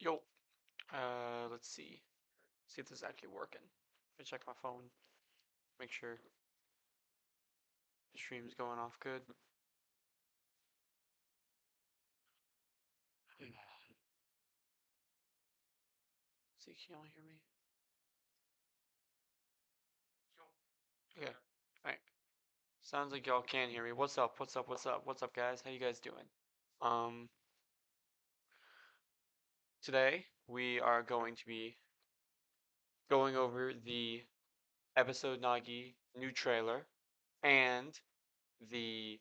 Yo, let's see. See if this is actually working. Let me check my phone. Make sure the stream's going off good. See, can y'all hear me? Okay. Alright. Sounds like y'all can hear me. What's up? What's up? What's up? What's up, guys? How you guys doing? Um, Today we are going to be going over the episode Nagi new trailer and the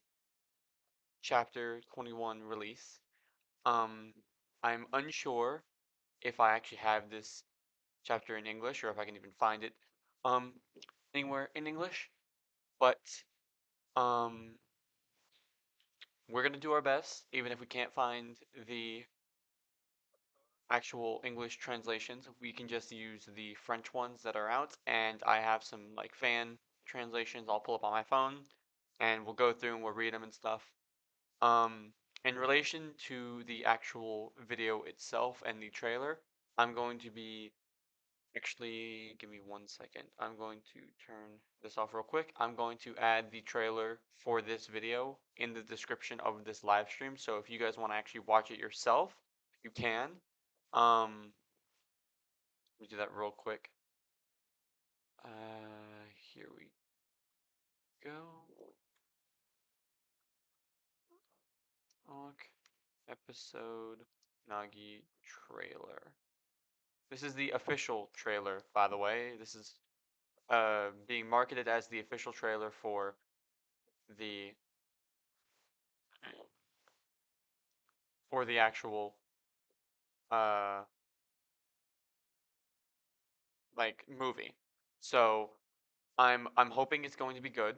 chapter 21 release. Um, I'm unsure if I actually have this chapter in English or if I can even find it um anywhere in English, but um we're gonna do our best, even if we can't find the actual English translations. We can just use the French ones that are out, and I have some like fan translations I'll pull up on my phone, and we'll go through and we'll read them and stuff. Um, in relation to the actual video itself and the trailer, I'm going to be actually, give me 1 second. I'm going to turn this off real quick. I'm going to add the trailer for this video in the description of this live stream. So if you guys want to actually watch it yourself, you can. Let me do that real quick. Here we go. Look, episode Nagi trailer. This is the official trailer, by the way. This is being marketed as the official trailer the for the actual uh like movie. So I'm hoping it's going to be good.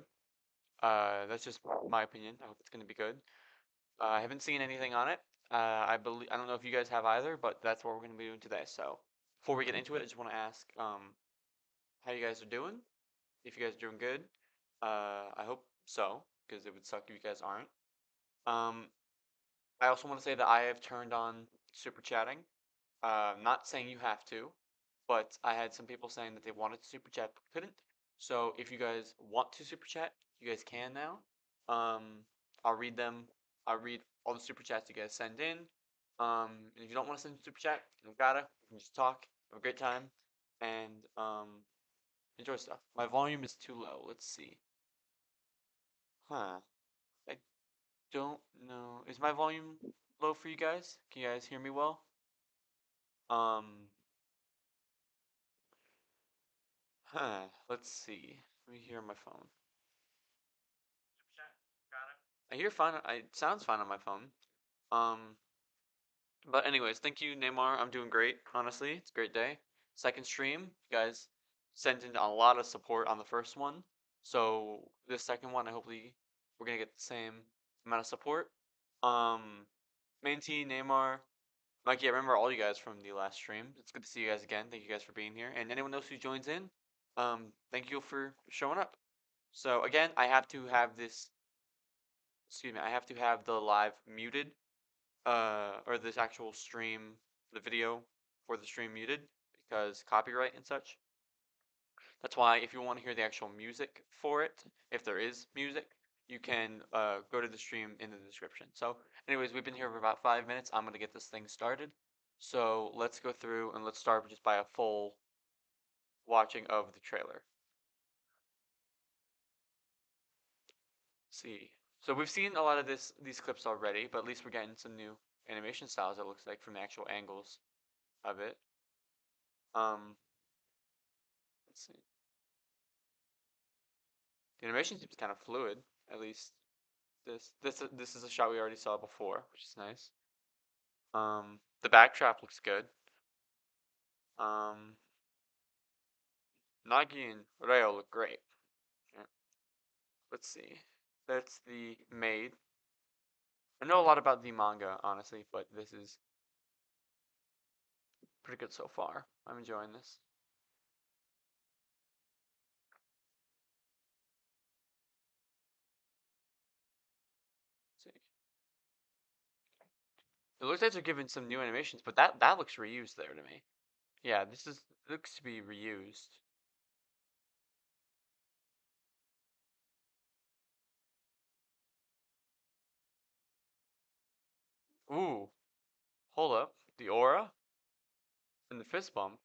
That's just my opinion. I hope it's going to be good. I haven't seen anything on it. I don't know if you guys have either, but that's what we're going to be doing today. So before we get into it, I just want to ask how you guys are doing. If you guys are doing good, I hope so, because it would suck if you guys aren't. Um, I also want to say that I have turned on super chatting. Not saying you have to, but I had some people saying that they wanted to super chat but couldn't. So if you guys want to super chat, you guys can now. Um, I'll read them. I'll read all the super chats you guys send in. And if you don't want to send a super chat, you don't gotta. You can just talk, have a great time, and enjoy stuff. My volume is too low. Let's see. Huh. I don't know. Is my volume low for you guys? Can you guys hear me well? Um, huh. Let's see. Let me hear on my phone. I hear fine. It sounds fine on my phone. Um, but anyways, thank you, Neymar. I'm doing great. Honestly, it's a great day. Second stream, you guys sent in a lot of support on the first one, so this second one, I hopefully we're gonna get the same amount of support. Um, Manti, Neymar, Mikey, I remember all you guys from the last stream. It's good to see you guys again. Thank you guys for being here, and anyone else who joins in, thank you for showing up. So again, I have to have this. Excuse me. I have to have the live muted or this actual stream, the video for the stream muted because copyright and such. That's why if you want to hear the actual music for it, if there is music, you can go to the stream in the description. So anyways, we've been here for about 5 minutes. I'm going to get this thing started. So let's go through and let's start just by a full watching of the trailer. Let's see. So we've seen a lot of these clips already, but at least we're getting some new animation styles, it looks like, from the actual angles of it. Let's see. The animation seems kind of fluid. At least this is a shot we already saw before, which is nice. The backdrop looks good. Um, Nagi and Reo look great. Yeah. Let's see. That's the maid. I know a lot about the manga, honestly, but this is pretty good so far. I'm enjoying this. Let's see. It looks like they're giving some new animations, but that looks reused there to me. Yeah, this is looks to be reused. Ooh, hold up. The aura and the fist bump.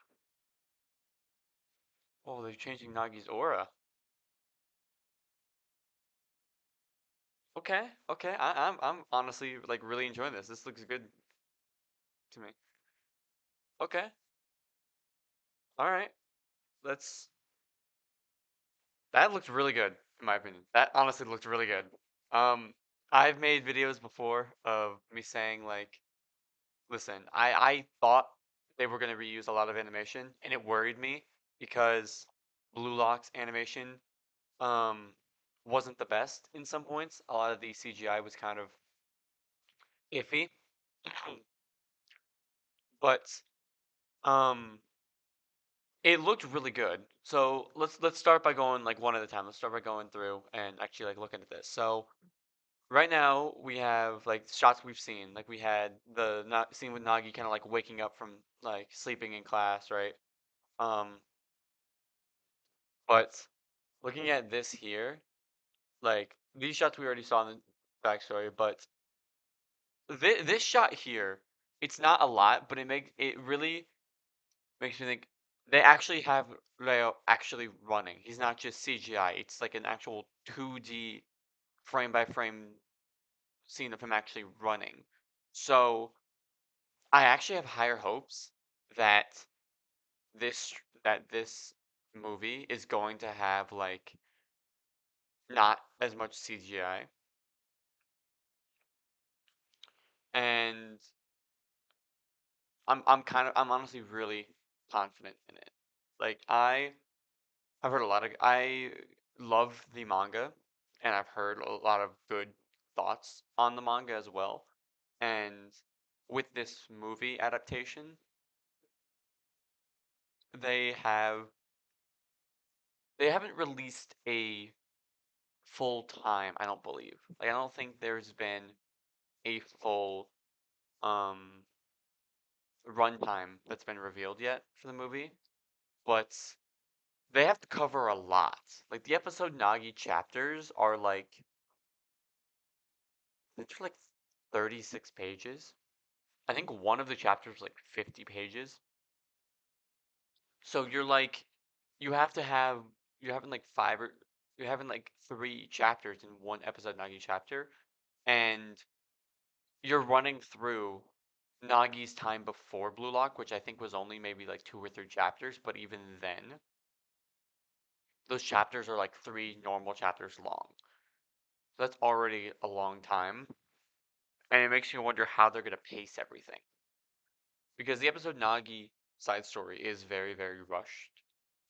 Oh, they're changing Nagi's aura. Okay, okay. I'm honestly like really enjoying this. This looks good to me. Okay. All right. Let's. That looked really good in my opinion. That honestly looked really good. Um, I've made videos before of me saying like, listen, I thought they were gonna reuse a lot of animation, and it worried me because Blue Lock's animation um wasn't the best in some points. A lot of the CGI was kind of iffy, but um it looked really good. So let's start by going like one at a time. Let's start by going through and actually like looking at this. So right now we have like shots we've seen. Like we had the scene with Nagi kind of like waking up from like sleeping in class, right? Um, but looking at this here, like these shots we already saw in the backstory, but this shot here, it's not a lot, but it really makes me think they actually have Leo actually running. He's not just CGI. It's like an actual 2D frame by frame scene of him actually running. So I actually have higher hopes that this this movie is going to have like not as much CGI, and I'm honestly really confident in it. Like I've heard a lot of I love the manga, and I've heard a lot of good thoughts on the manga as well. And with this movie adaptation, they have they haven't released a full time, I don't believe. Like I don't think there's been a full um runtime that's been revealed yet for the movie, but they have to cover a lot. Like the episode Nagi chapters are like they're like 36 pages. I think one of the chapters is like 50 pages. So you're like you have to have you're having like five or you're having like three chapters in one episode Nagi chapter, and you're running through Nagi's time before Blue Lock, which I think was only maybe like two or three chapters, but even then, those chapters are like three normal chapters long. So that's already a long time, and it makes me wonder how they're gonna pace everything. Because the episode Nagi side story is very, very rushed.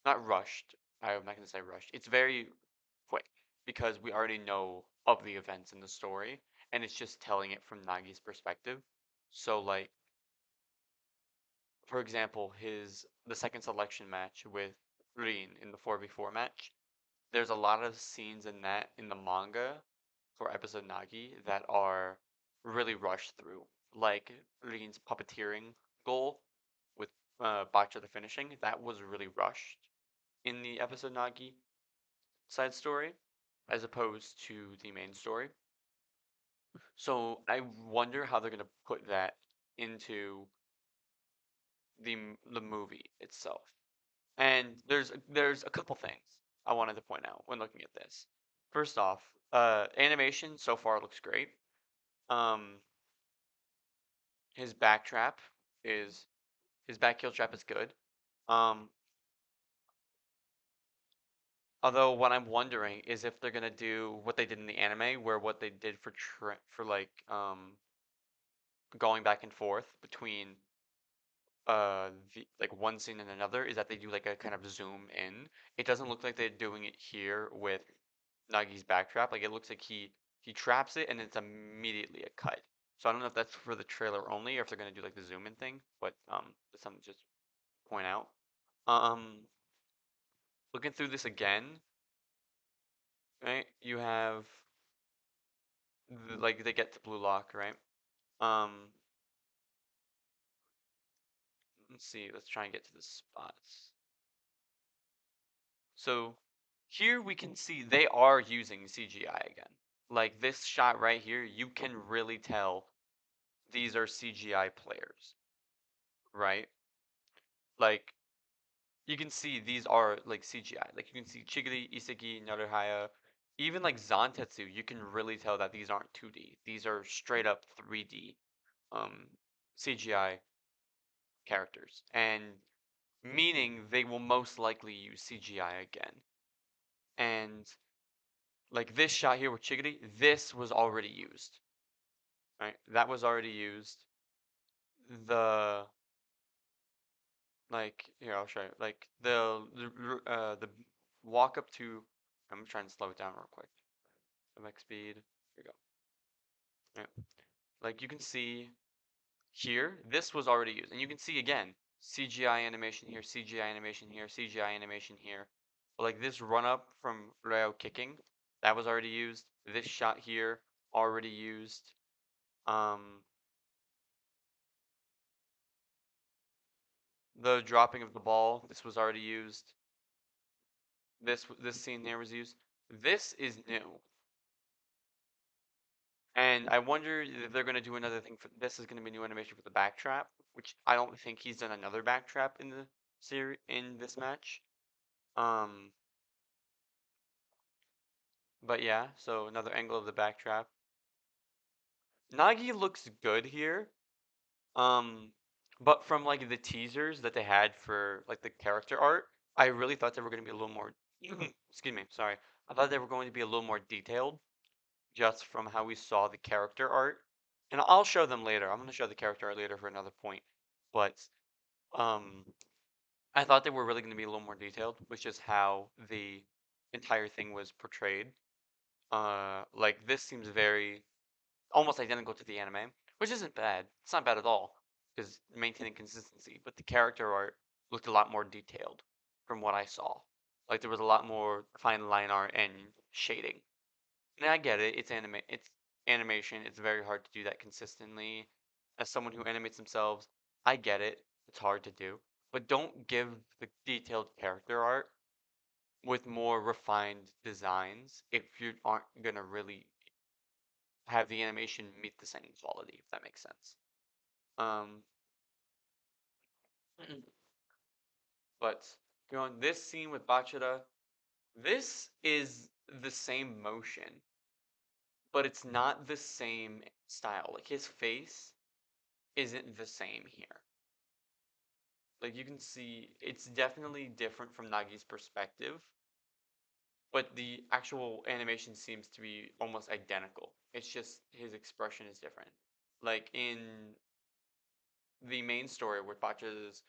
Not rushed. I'm not gonna say rushed. It's very quick because we already know of the events in the story, and it's just telling it from Nagi's perspective. So like for example, the second selection match with Rin in the 4v4 match, there's a lot of scenes in that in the manga for episode Nagi that are really rushed through. Like Rin's puppeteering goal with Bacha the finishing, that was really rushed in the episode Nagi side story as opposed to the main story. So I wonder how they're gonna put that into the movie itself. And there's a couple things I wanted to point out when looking at this. First off, animation so far looks great. Um, his backtrap is his back heel trap is good. Um, although what I'm wondering is if they're gonna do what they did in the anime, where what they did for like going back and forth between like one scene and another is that they do like a kind of zoom in. It doesn't look like they're doing it here with Nagi's backtrap. Like it looks like he traps it and it's immediately a cut. So I don't know if that's for the trailer only or if they're gonna do like the zoom in thing, but that's something to just point out. Um, looking through this again, right? You have like they get to Blue Lock, right? Um, let's see. Let's try and get to the spots. So here we can see they are using CGI again. Like this shot right here, you can really tell these are CGI players, right? Like you can see these are like CGI. Like you can see Chigiri, Isagi, Naruhaya, even like Zantetsu, you can really tell that these aren't 2D. These are straight up 3D um CGI characters. And meaning they will most likely use CGI again. And like this shot here with Chigiri, this was already used. Right? That was already used. The like here I'll show you. Like the walk up to I'm trying to slow it down real quick. The max speed. Here we go. Right. Like you can see here, this was already used. And you can see again, CGI animation here, CGI animation here, CGI animation here. But like this run up from Reo kicking, that was already used. This shot here, already used. The dropping of the ball, this was already used. This scene there was used. This is new. And I wonder if they're gonna do another thing for this is gonna be new animation for the backtrap, which I don't think he's done another backtrap in the series in this match. Um, but yeah, so another angle of the backtrap. Nagi looks good here. Um, but from like the teasers that they had for like the character art, I really thought they were gonna be a little more. Excuse me, sorry. I thought they were going to be a little more detailed, just from how we saw the character art. And I'll show them later. I'm gonna show the character art later for another point. But um, I thought they were really gonna be a little more detailed, which is how the entire thing was portrayed. Like this seems very almost identical to the anime, which isn't bad. It's not bad at all because maintaining consistency. But the character art looked a lot more detailed from what I saw. Like there was a lot more fine line art and shading. And I get it. It's animation. It's very hard to do that consistently. As someone who animates themselves, I get it. It's hard to do. But don't give the detailed character art with more refined designs if you aren't gonna really have the animation meet the same quality, if that makes sense. Um, but going this scene with Bachira, this is the same motion, but it's not the same style. Like his face isn't the same here. Like you can see, it's definitely different from Nagi's perspective, but the actual animation seems to be almost identical. It's just his expression is different. Like in the main story with Bach's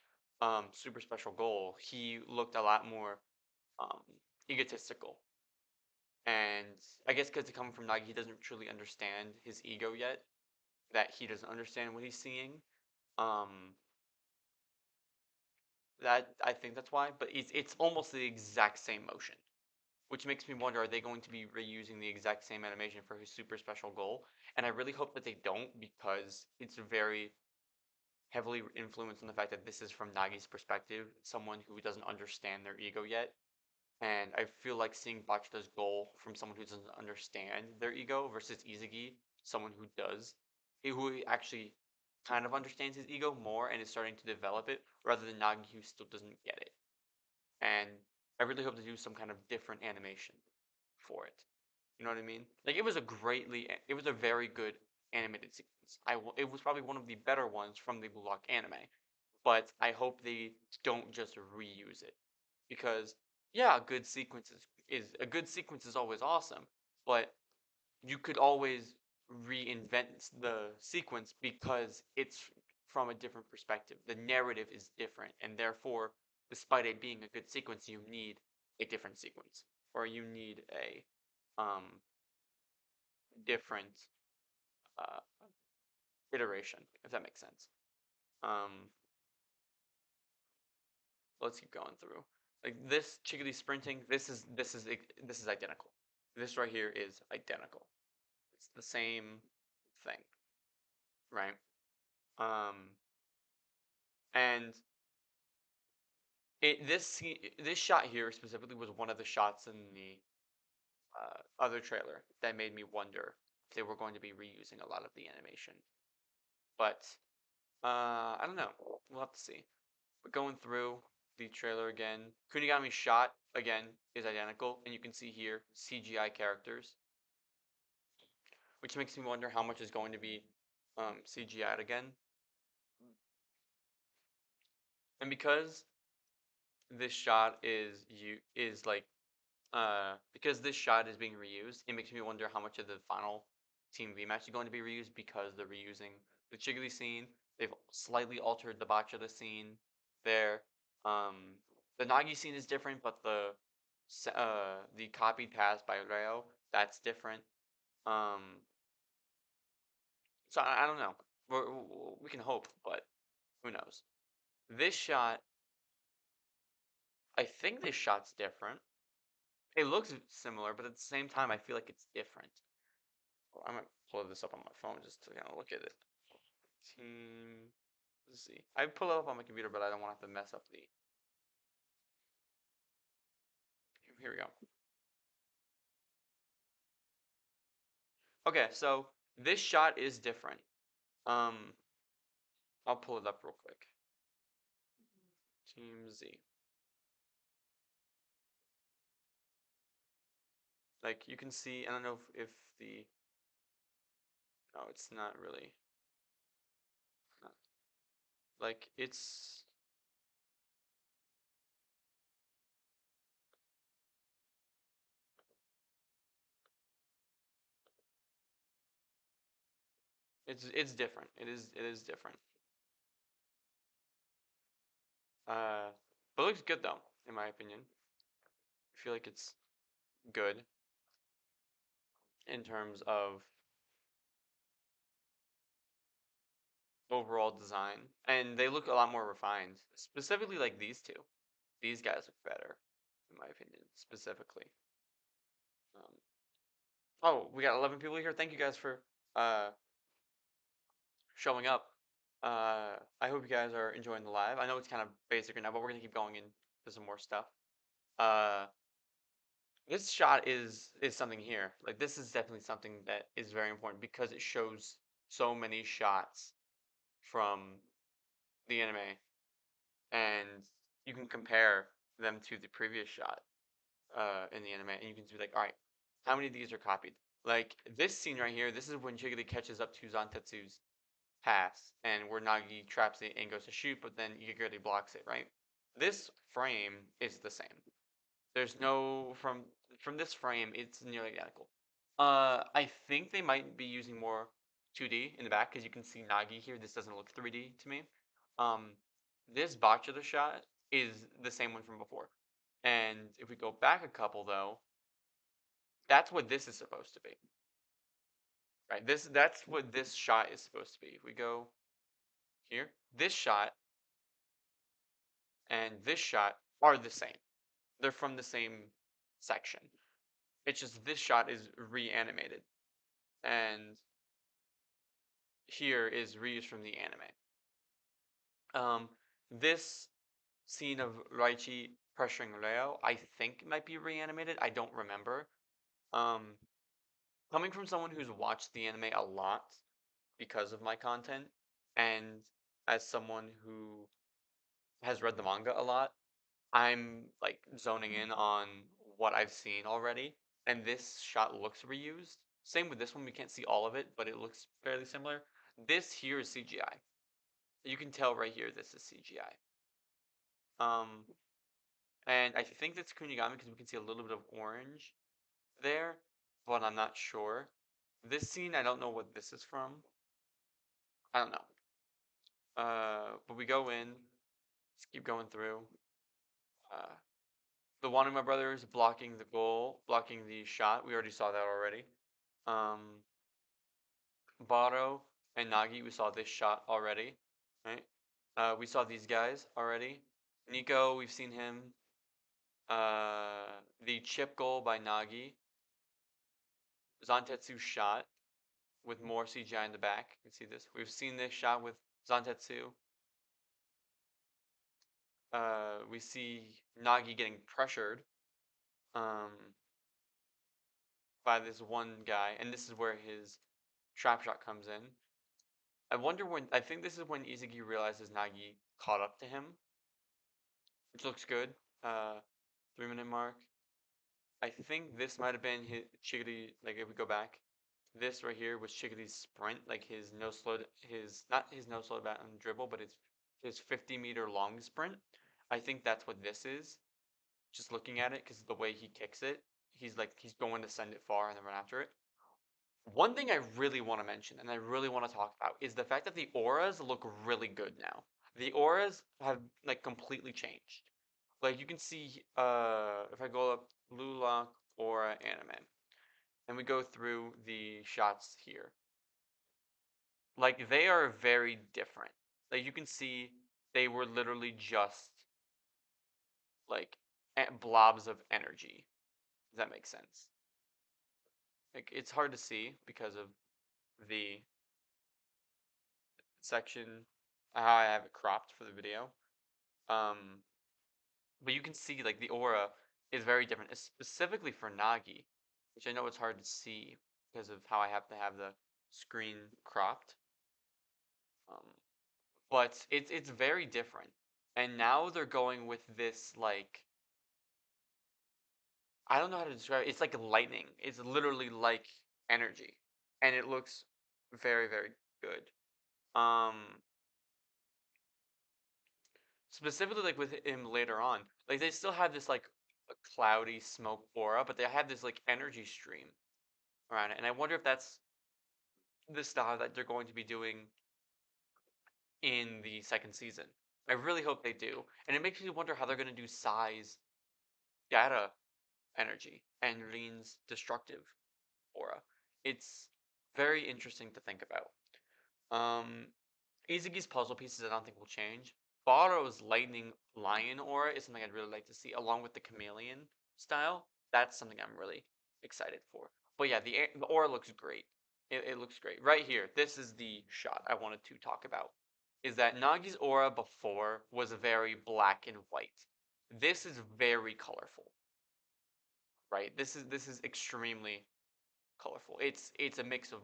super special goal, he looked a lot more um, egotistical. And I guess because coming from Nagi, he doesn't truly understand his ego yet. That he doesn't understand what he's seeing. Um, that I think that's why. But it's almost the exact same motion, which makes me wonder: are they going to be reusing the exact same animation for his super special goal? And I really hope that they don't because it's very heavily influenced on the fact that this is from Nagi's perspective, someone who doesn't understand their ego yet. And I feel like seeing Bachita's goal from someone who doesn't understand their ego versus Izagi, someone who does, who actually kind of understands his ego more and is starting to develop it, rather than Nagi who still doesn't get it. And I really hope to do some kind of different animation for it. You know what I mean? Like it was a very good animated sequence. It was probably one of the better ones from the BLUELOCK anime, but I hope they don't just reuse it because yeah, a good sequence is always awesome, but you could always reinvent the sequence because it's from a different perspective. The narrative is different, and therefore, despite it being a good sequence, you need a different sequence, or you need a different uh, iteration, if that makes sense. Um, let's keep going through. Like this chickadee sprinting, this is identical. This right here is identical. It's the same thing, right? Um, and This shot here specifically was one of the shots in the other trailer that made me wonder if they were going to be reusing a lot of the animation. But I don't know. We'll have to see. But going through the trailer again, Kunigami's shot again is identical, and you can see here CGI characters, which makes me wonder how much is going to be CGI'd again. And because this shot is like because this shot is being reused, it makes me wonder how much of the final Team V match is going to be reused because they're reusing the Chigli scene. They've slightly altered the Bachata scene there. The Nagi scene is different, but the copied pass by Reo, that's different. So I don't know. We can hope, but who knows? This shot, I think this shot's different. It looks similar, but at the same time, I feel like it's different. Well, I'm gonna pull this up on my phone just to kind of look at it. Team. Let's see. I pull it up on my computer, but I don't want to have to mess up the. Here we go. Okay, so this shot is different. I'll pull it up real quick. Team Z. Like you can see, I don't know if the. No, it's not really. Like it's. It's different. It is different. But it looks good though, in my opinion. I feel like it's good in terms of overall design, and they look a lot more refined. Specifically, like these two. These guys look better, in my opinion. Specifically. Um, oh, we got 11 people here. Thank you guys for uh, showing up. I hope you guys are enjoying the live. I know it's kind of basic right now, but we're gonna keep going into some more stuff. Uh, this shot is something here. Like this is definitely something that is very important because it shows so many shots from the anime, and you can compare them to the previous shot in the anime, and you can be like, all right, how many of these are copied? Like this scene right here, this is when Jiggly catches up to Zantetsu's pass, and where Nagi traps it and goes to shoot, but then Yaguri blocks it, right? This frame is the same. There's no from this frame, it's nearly identical. I think they might be using more 2D in the back because you can see Nagi here. This doesn't look 3D to me. Um, this Bachata shot is the same one from before. And if we go back a couple though, that's what this is supposed to be. Right? That's what this shot is supposed to be. If we go here, this shot and this shot are the same. They're from the same section. It's just this shot is reanimated. And here is reused from the anime. This scene of Raichi pressuring Reo, I think might be reanimated. I don't remember. Coming from someone who's watched the anime a lot because of my content, and as someone who has read the manga a lot, I'm like zoning in on what I've seen already, and this shot looks reused. Same with this one, we can't see all of it, but it looks fairly similar. This here is CGI. You can tell right here this is CGI. And I think that's Kunigami because we can see a little bit of orange there, but I'm not sure. This scene, I don't know what this is from. I don't know. But we go in. Let's keep going through. Uh, the Wanuma brothers blocking the goal, blocking the shot. We already saw that already. Baro and Nagi, we saw this shot already, right? We saw these guys already. Nico, we've seen him. The chip goal by Nagi. Zantetsu shot with more CGI in the back. You can see this. We've seen this shot with Zantetsu. we see Nagi getting pressured by this one guy, and this is where his trap shot comes in. I think this is when Izagi realizes Nagi caught up to him, which looks good. 3 minute mark. I think this might have been his Chigiri, like if we go back, this right here was Chigiri's sprint, like his no slow, not his no slow down dribble, but his 50-meter long sprint. I think that's what this is. Just looking at it, because the way he kicks it, he's going to send it far and then run after it. One thing I really want to mention and I really want to talk about is the fact that the auras look really good now. The auras have like completely changed. Like you can see, if I go up BLUELOCK aura anime, and we go through the shots here, like they are very different. Like you can see, they were literally just like blobs of energy. Does that make sense? Like it's hard to see because of the section, how I have it cropped for the video. Um, but you can see like the aura is very different, specifically for Nagi, which I know it's hard to see because of how I have to have the screen cropped. Um, but it's very different, and now they're going with this like, I don't know how to describe it. It's like lightning. It's literally like energy, and it looks very very good. Um, Specifically like with him later on, like they still have this like a cloudy smoke aura, but they have this like energy stream around it, and I wonder if that's the style that they're going to be doing in the second season. I really hope they do, and it makes me wonder how they're going to do Sai's data energy and Rin's destructive aura. It's very interesting to think about. Izugi's puzzle pieces I don't think will change. Baro's lightning lion aura is something I'd really like to see, along with the chameleon style. That's something I'm really excited for. But yeah, the aura looks great. It looks great. Right here, this is the shot I wanted to talk about. Is that Nagi's aura before was very black and white. This is very colorful, right? This is extremely colorful. It's a mix of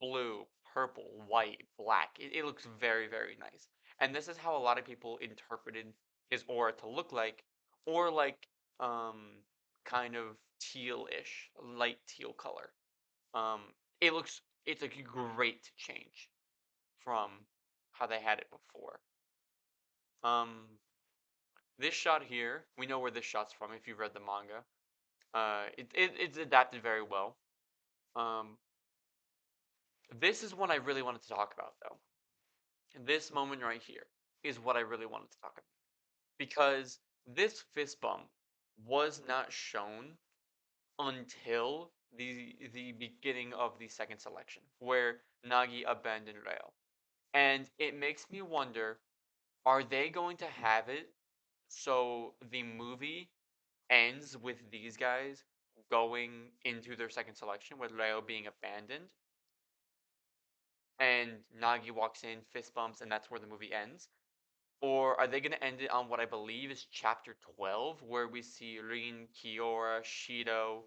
blue, purple, white, black. It looks very, very nice. And this is how a lot of people interpreted his aura to look like, or like kind of teal-ish, light teal color. Um, it's a great change from how they had it before. Um, this shot here, we know where this shot's from if you've read the manga. It's adapted very well. Um, this is one I really wanted to talk about though. This moment right here is what I really wanted to talk about, because this fist bump was not shown until the beginning of the second selection, where Nagi abandoned Rail. And it makes me wonder, are they going to have it so the movie ends with these guys going into their second selection with Rail being abandoned, and Nagi walks in, fist bumps, and that's where the movie ends? Or are they going to end it on what I believe is chapter 12, where we see Rin, Kiora, Shido,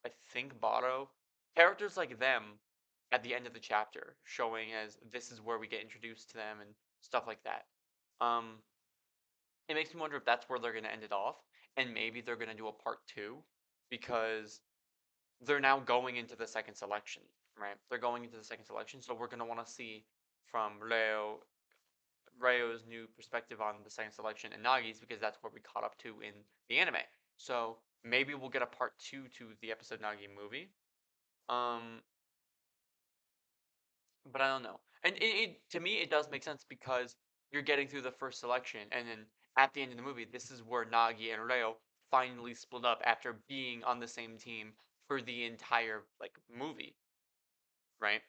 I think Baro, characters like them at the end of the chapter, showing as this is where we get introduced to them and stuff like that. Um, it makes me wonder if that's where they're going to end it off, and maybe they're going to do a part two, because they're now going into the second selection, right? They're going into the second selection, so we're going to want to see from Ryo's new perspective on the second selection and Nagi's, because that's where we caught up to in the anime. So maybe we'll get a part two to the episode Nagi movie. Um, but I don't know. And to me it does make sense, because you're getting through the first selection, and then at the end of the movie, this is where Nagi and Ryo finally split up after being on the same team for the entire like movie, right?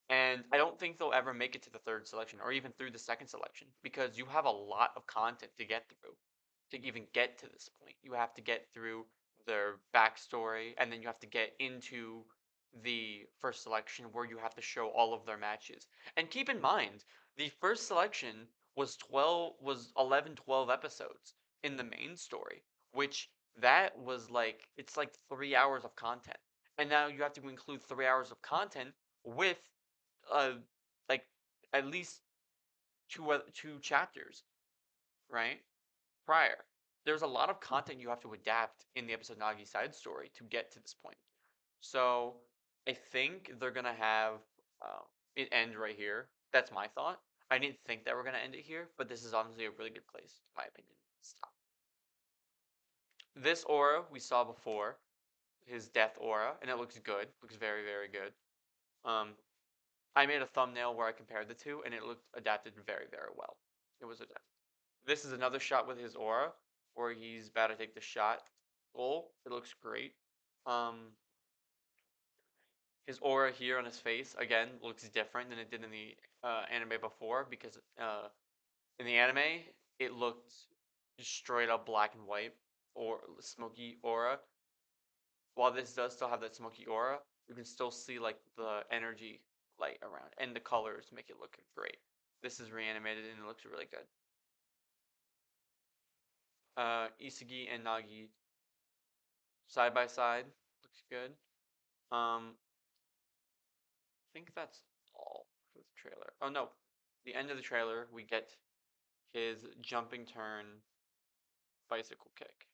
And I don't think they'll ever make it to the third selection or even through the second selection, because you have a lot of content to get through to even get to this point. You have to get through their backstory, and then you have to get into the first selection where you have to show all of their matches. And keep in mind, the first selection was 11, 12 episodes in the main story, which that was like it's like 3 hours of content. And now you have to include 3 hours of content with uh like at least two chapters, right? Prior. There's a lot of content you have to adapt in the episode Nagi side story to get to this point. So I think they're gonna have it end right here. That's my thought. I didn't think that we're gonna end it here, but this is honestly a really good place, in my opinion. Stop. This aura we saw before, his death aura, and it looks good. Looks very, very good. I made a thumbnail where I compared the two, and it looked adapted very, very well. It was adapted. This is another shot with his aura, where he's about to take the shot. Goal. It looks great. His aura here on his face again looks different than it did in the anime before because in the anime it looked just straight up black and white or smoky aura. While this does still have that smoky aura, you can still see like the energy light around and the colors make it look great. This is reanimated and it looks really good. Isagi and Nagi side by side looks good. I think that's all for the trailer. Oh no, the end of the trailer we get his jumping turn bicycle kick.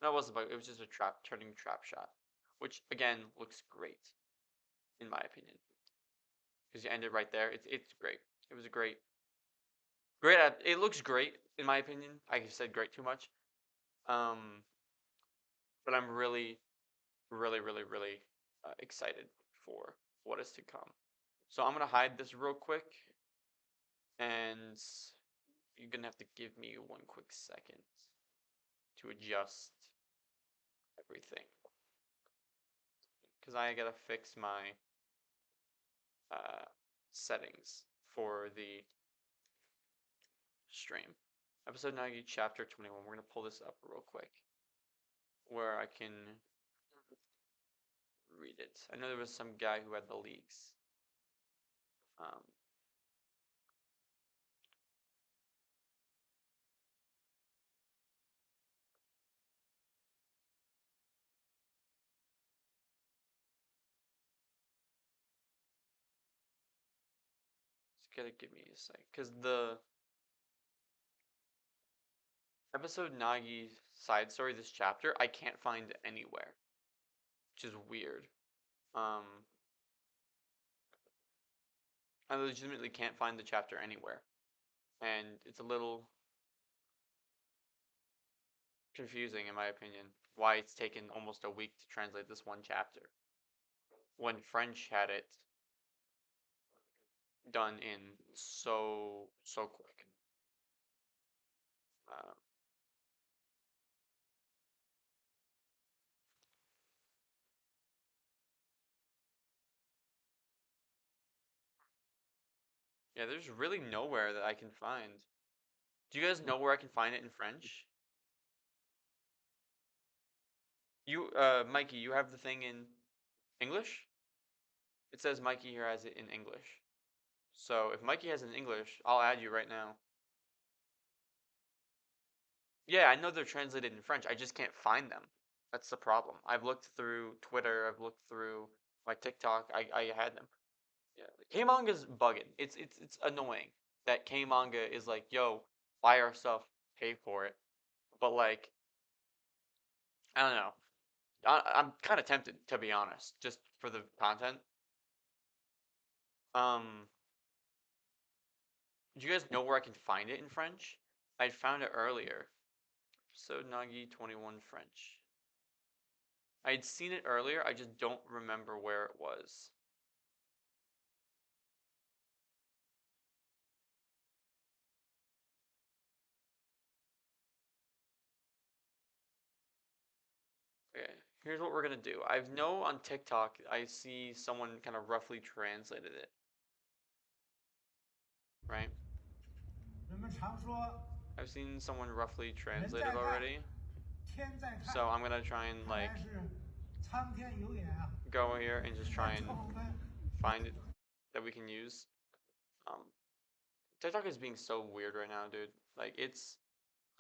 No, it wasn't. It was just a turning trap shot, which again looks great, in my opinion. Because you ended right there. It's great. It was a great. It looks great in my opinion. I said great too much. But I'm really, really, really, really excited for what is to come. So I'm gonna hide this real quick, and you're gonna have to give me one quick second to adjust everything because I gotta fix my settings for the stream. Episode 90, chapter 21. We're gonna pull this up real quick where I can read it. I know there was some guy who had the leaks. Just gotta give me a sec, because the episode Nagi side story, this chapter, I can't find anywhere, which is weird. I legitimately can't find the chapter anywhere, and it's a little confusing in my opinion why it's taken almost a week to translate this one chapter when French had it done in so quick. Yeah, there's really nowhere that I can find. Do you guys know where I can find it in French? You, Mikey, you have the thing in English? It says Mikey here has it in English. So if Mikey has it in English, I'll add you right now. Yeah, I know they're translated in French. I just can't find them. That's the problem. I've looked through Twitter. I've looked through my TikTok. I had them. Yeah, K manga's bugging. It's annoying that K manga is like, yo, buy our stuff, pay for it. But like, I don't know. I'm kind of tempted to be honest, just for the content. Um, do you guys know where I can find it in French? I found it earlier. So Nagi 21 French. I had seen it earlier. I just don't remember where it was. Okay, here's what we're gonna do. I know on TikTok I see someone kind of roughly translated it. Right? I've seen someone roughly translate it already. So I'm gonna try and like go here and just try and find it that we can use. TikTok is being so weird right now, dude. Like it's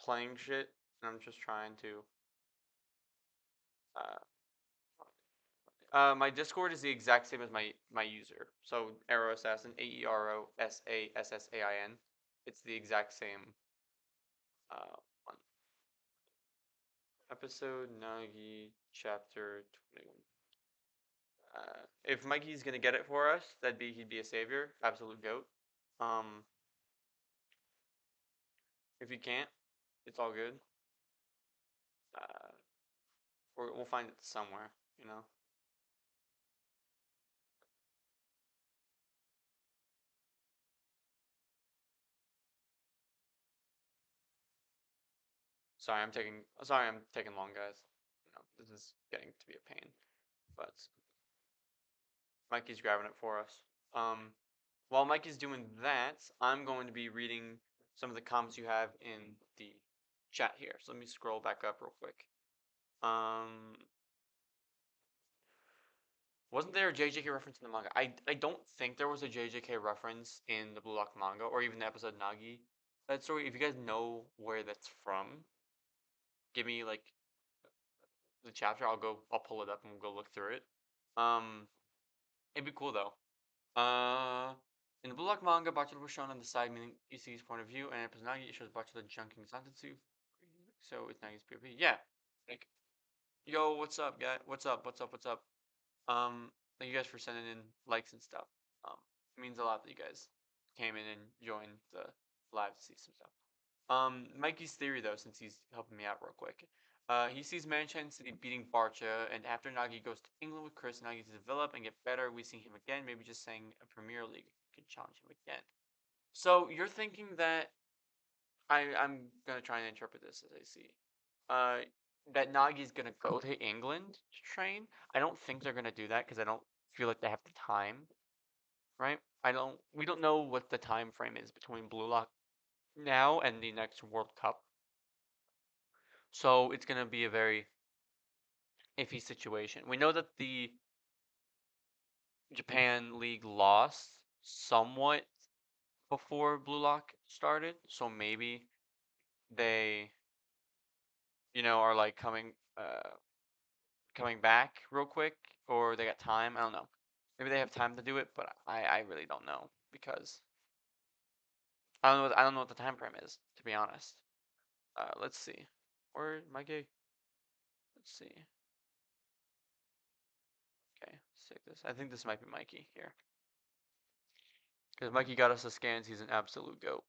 playing shit, and I'm just trying to. My Discord is the exact same as my user. So Arrow Assassin, AEROSASSAIN. It's the exact same. One episode Nagi chapter 21. If Mikey's gonna get it for us, he'd be a savior, absolute goat. Um, if he can't, it's all good. Uh, we'll find it somewhere, you know. Sorry I'm taking long, guys. You know, this is getting to be a pain, but Mikey's grabbing it for us. Um, while Mikey's doing that, I'm going to be reading some of the comments you have in the chat here. So let me scroll back up real quick. Wasn't there a JJK reference in the manga? I don't think there was a JJK reference in the Blue Lock manga or even the episode Nagi. That story, if you guys know where that's from, give me like the chapter. I'll pull it up and we'll go look through it. It'd be cool though. In the Blue Lock manga, Bachata was shown on the side, meaning Isagi's point of view, and in episode Nagi, it shows Bachata junking Zantetsu. So it's Nagi's POV. Yeah. Like, yo, what's up, guy? What's up? What's up? What's up? Thank you guys for sending in likes and stuff. It means a lot that you guys came in and joined the live to see some stuff. Mikey's theory though, since he's helping me out real quick. He sees Manchan City beating Barcha, and after Nagi goes to England with Chris, Nagi to develop and get better. We see him again, maybe just saying a Premier League could challenge him again. So you're thinking that I'm gonna try and interpret this as I see. Uh, that Nagi's gonna go to England to train. I don't think they're gonna do that because I don't feel like they have the time, right? I don't. We don't know what the time frame is between Blue Lock now and the next World Cup, so it's gonna be a very iffy situation. We know that the Japan League lost somewhat before Blue Lock started, so maybe they, are like coming back real quick, or they got time. I don't know. Maybe they have time to do it, but I really don't know because I don't know what the time frame is, to be honest. Let's see. Or am I gay? Let's see. Okay, let's take this. I think this might be Mikey here. Because Mikey got us the scans, he's an absolute goat.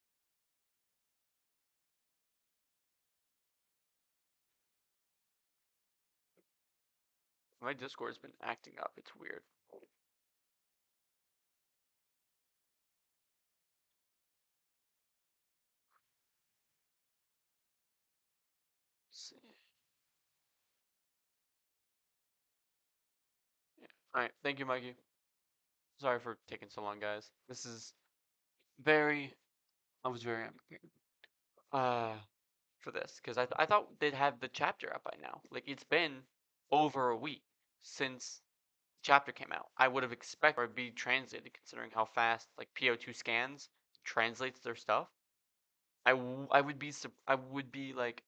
My Discord's been acting up, it's weird. Let's see. Yeah. Alright, thank you, Mikey. Sorry for taking so long, guys. This is I was very unprepared. For this, because I thought they'd have the chapter up by now. Like, it's been over a week since the chapter came out. I would have expected it to be translated, considering how fast, like, PO2 scans translates their stuff. I would be, like,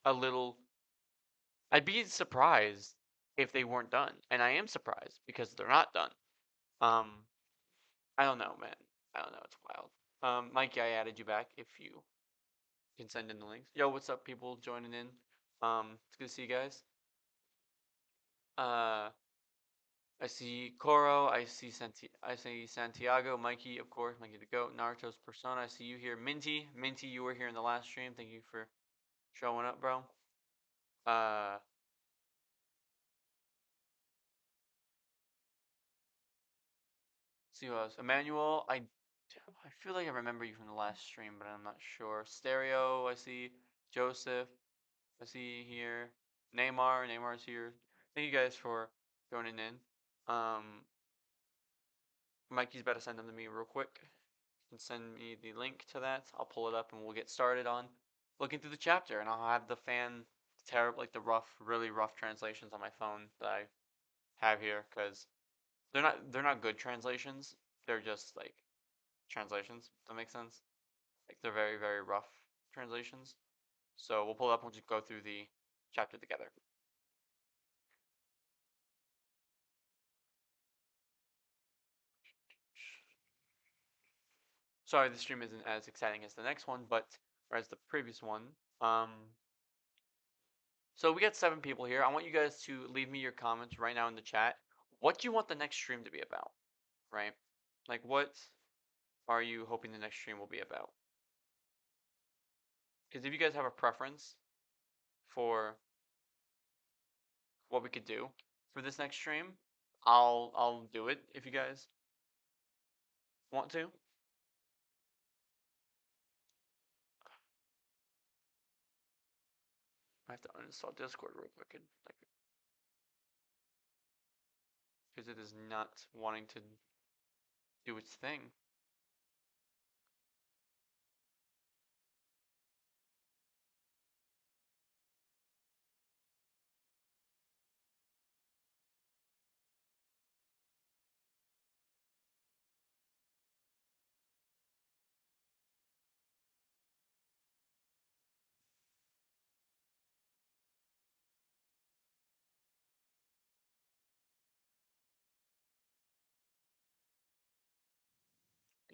a little, I'd be surprised if they weren't done. And I am surprised, because they're not done. I don't know, man. I don't know, it's wild. Mikey, I added you back if you can send in the links. Yo, what's up, people joining in? It's good to see you guys. I see Koro. I see Santiago. Mikey, of course. Mikey the Goat. Naruto's Persona. I see you here. Minty. Minty, you were here in the last stream. Thank you for showing up, bro. See who else. Emmanuel. I feel like I remember you from the last stream, but I'm not sure. Stereo. I see Joseph. I see here Neymar. Neymar's here. Thank you guys for joining in. Mikey's about to send them to me real quick. And send me the link to that. I'll pull it up and we'll get started on looking through the chapter. And I'll have the like the really rough translations on my phone that I have here because they're not good translations. They're just like translations. Does that make sense? Like they're very, very rough translations. So we'll pull it up and we'll just go through the chapter together. Sorry, the stream isn't as exciting as the next one, or as the previous one. So we got 7 people here. I want you guys to leave me your comments right now in the chat. What do you want the next stream to be about? Right? Like, what are you hoping the next stream will be about? Because if you guys have a preference for what we could do for this next stream, I'll do it if you guys want to. I have to uninstall Discord real quick because it is not wanting to do its thing.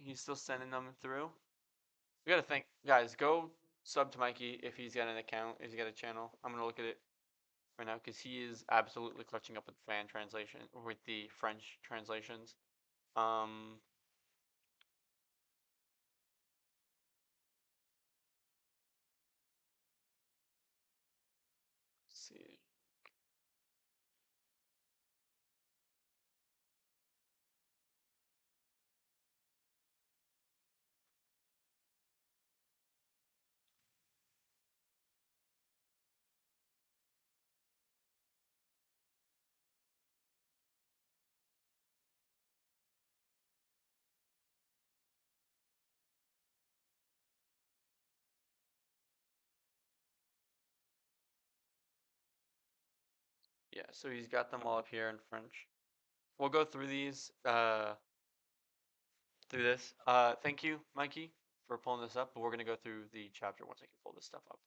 He's still sending them through. We gotta think, guys. Go sub to Mikey if he's got an account, if he's got a channel. I'm gonna look at it right now because he is absolutely clutching up with fan translation, with the French translations. Let's see. Yeah, so he's got them all up here in French. We'll go through these, through this. Thank you, Mikey, for pulling this up, but we're gonna go through the chapter once I can pull this stuff up.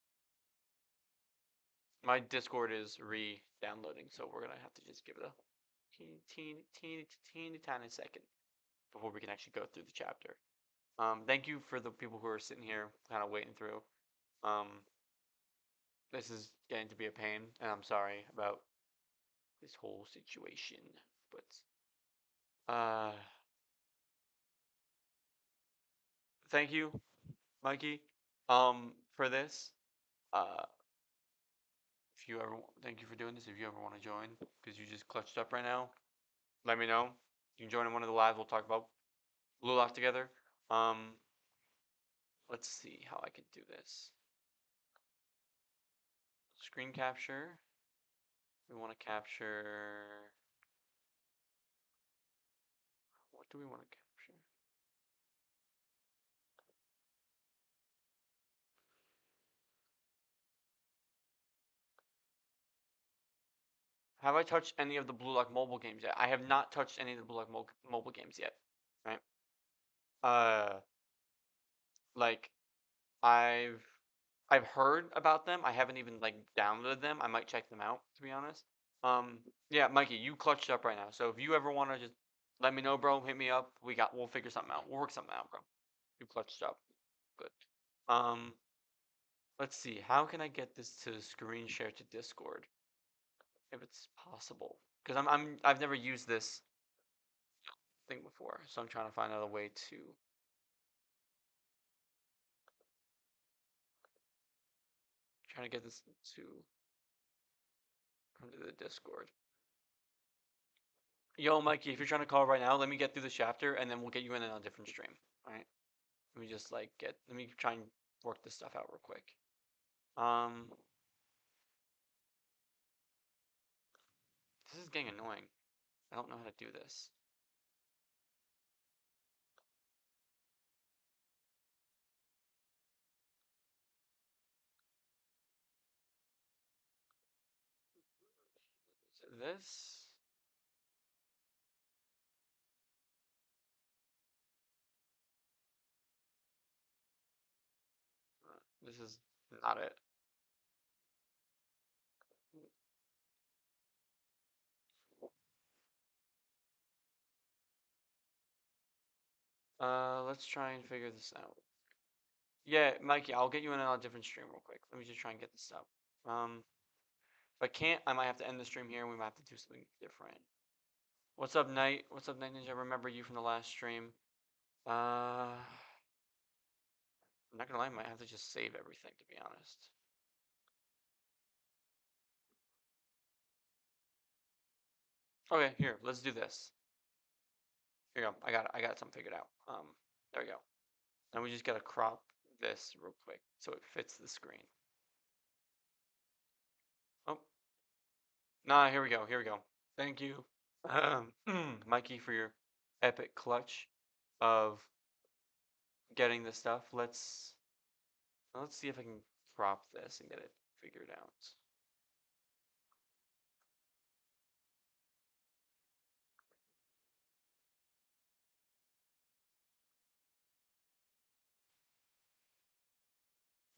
My Discord is re-downloading, so we're gonna have to just give it a teeny tiny second before we can actually go through the chapter. Thank you for the people who are sitting here kind of waiting through. This is getting to be a pain, and I'm sorry about this whole situation, but thank you, Mikey, for this. Uh, if you ever, thank you for doing this. If you ever want to join, because you just clutched up right now, let me know. You can join in one of the lives. We'll talk about BLUELOCK together. Let's see how I can do this. Screen capture. We want to capture. What do we want to capture? Have I touched any of the BLUELOCK mobile games yet? I have not touched any of the BLUELOCK mobile games yet. Right? Like I've I've heard about them. I haven't even like downloaded them. I might check them out to be honest. Yeah, Mikey, you clutched up right now. So if you ever want to just let me know, bro, hit me up. We'll figure something out. We'll work something out, bro. You clutched up. Good. Let's see. How can I get this to screen share to Discord if it's possible? Because I've never used this thing before, so I'm trying to find another way to. Trying to get this to come to the Discord. Yo, Mikey, if you're trying to call right now, let me get through the chapter and then we'll get you in on a different stream. Alright? Let me just like let me try and work this stuff out real quick. This is getting annoying. I don't know how to do this. Is it this? This is not it. Let's try and figure this out. Yeah, Mikey, I'll get you in on a different stream real quick. Let me just try and get this up. If I can't, I might have to end the stream here and we might have to do something different. What's up, Night? What's up, Night Ninja? I remember you from the last stream. I'm not gonna lie, I might have to just save everything, to be honest. Okay, here, let's do this. Here you go. I got something figured out. There we go. Now we just gotta crop this real quick so it fits the screen. Oh, nah, here we go. Here we go. Thank you, Mikey, for your epic clutch of getting this stuff. Let's see if I can crop this and get it figured out.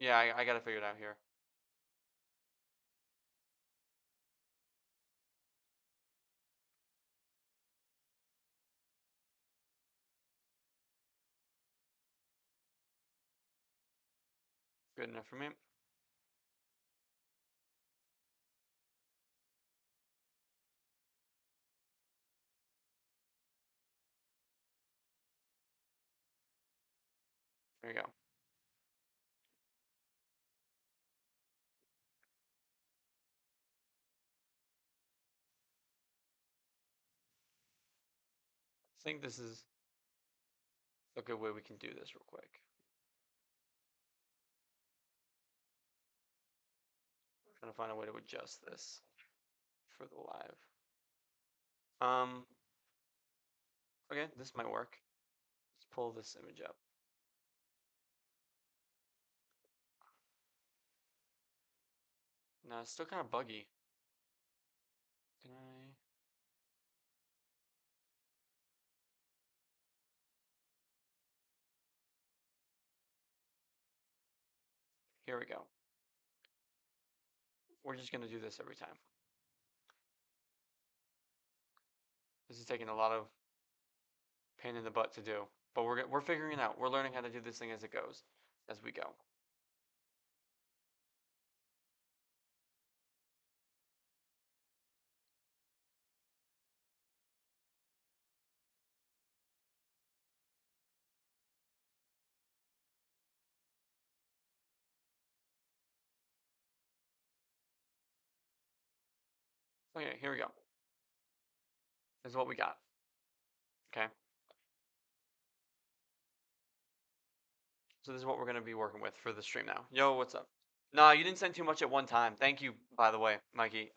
Yeah, I got it figured out here. Good enough for me. There you go. I think this is a good way we can do this real quick. I'm trying to find a way to adjust this for the live. Okay, this might work. Let's pull this image up. No, it's still kind of buggy. Can I? Here we go. We're just gonna do this every time. This is taking a lot of pain in the butt to do, but we're figuring it out. We're learning how to do this thing as it goes, as we go. Okay, here we go. This is what we got. Okay. So this is what we're gonna be working with for the stream now. Yo, what's up? Nah, you didn't send too much at one time. Thank you, by the way, Mikey.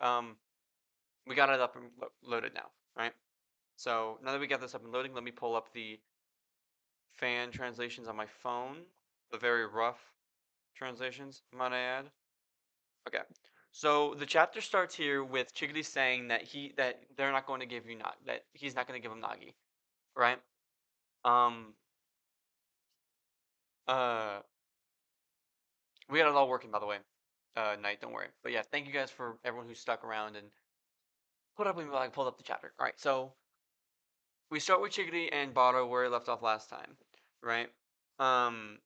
We got it up and loaded now, right? So now that we got this up and loading, let me pull up the fan translations on my phone. The very rough translations, might I add. Okay. So the chapter starts here with Chigiri saying that they're not going to give you that he's not going to give him Nagi, right? Um. Uh. We got it all working, by the way. Night, don't worry. But yeah, thank you guys for everyone who stuck around and pulled up the chapter. All right, so we start with Chigiri and Baro where he left off last time, right?